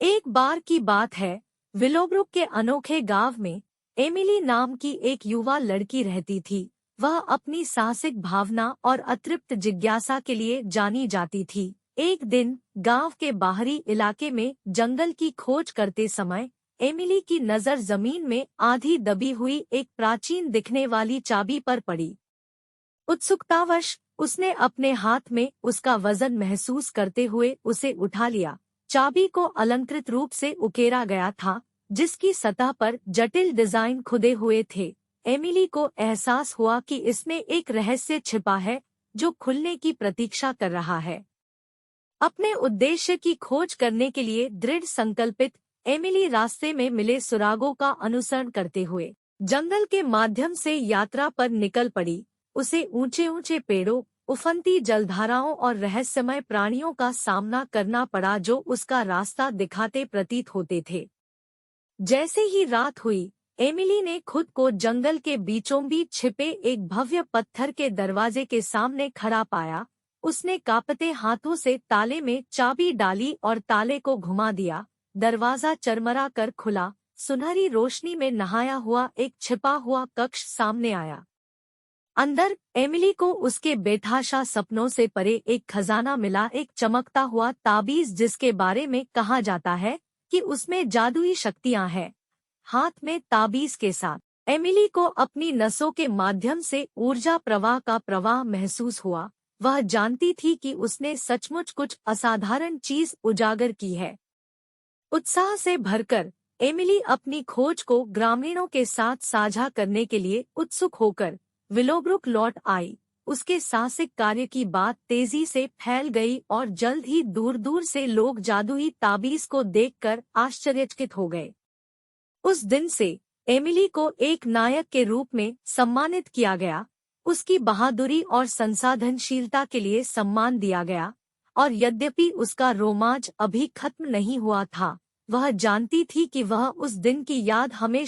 एक बार की बात है, विलोब्रुक के अनोखे गांव में एमिली नाम की एक युवा लड़की रहती थी। वह अपनी साहसिक भावना और अतृप्त जिज्ञासा के लिए जानी जाती थी। एक दिन गांव के बाहरी इलाके में जंगल की खोज करते समय एमिली की नज़र जमीन में आधी दबी हुई एक प्राचीन दिखने वाली चाबी पर पड़ी। उत्सुकतावश उसने अपने हाथ में उसका वजन महसूस करते हुए उसे उठा लिया। चाबी को अलंकृत रूप से उकेरा गया था, जिसकी सतह पर जटिल डिजाइन खुदे हुए थे। एमिली को एहसास हुआ कि इसमें एक रहस्य छिपा है जो खुलने की प्रतीक्षा कर रहा है। अपने उद्देश्य की खोज करने के लिए दृढ़ संकल्पित एमिली रास्ते में मिले सुरागों का अनुसरण करते हुए जंगल के माध्यम से यात्रा पर निकल पड़ी। उसे ऊंचे ऊंचे पेड़ों, उफनती जलधाराओं और रहस्यमय प्राणियों का सामना करना पड़ा जो उसका रास्ता दिखाते प्रतीत होते थे। जैसे ही रात हुई, एमिली ने खुद को जंगल के बीचों बीच छिपे एक भव्य पत्थर के दरवाजे के सामने खड़ा पाया। उसने कांपते हाथों से ताले में चाबी डाली और ताले को घुमा दिया। दरवाजा चरमरा कर खुला। सुनहरी रोशनी में नहाया हुआ एक छिपा हुआ कक्ष सामने आया। अंदर एमिली को उसके बेतहाशा सपनों से परे एक खजाना मिला, एक चमकता हुआ ताबीज जिसके बारे में कहा जाता है कि उसमें जादुई शक्तियां हैं। हाथ में ताबीज के साथ एमिली को अपनी नसों के माध्यम से ऊर्जा प्रवाह का प्रवाह महसूस हुआ। वह जानती थी कि उसने सचमुच कुछ असाधारण चीज उजागर की है। उत्साह से भरकर एमिली अपनी खोज को ग्रामीणों के साथ साझा करने के लिए उत्सुक होकर विलोब्रुक लौट आई। उसके साहसिक कार्य की बात तेजी से फैल गई और जल्द ही दूर दूर से लोग जादुई ताबीज को देखकर आश्चर्यचकित हो गए। उस दिन से एमिली को एक नायक के रूप में सम्मानित किया गया। उसकी बहादुरी और संसाधनशीलता के लिए सम्मान दिया गया, और यद्यपि उसका रोमांच अभी खत्म नहीं हुआ था, वह जानती थी कि वह उस दिन की याद हमेशा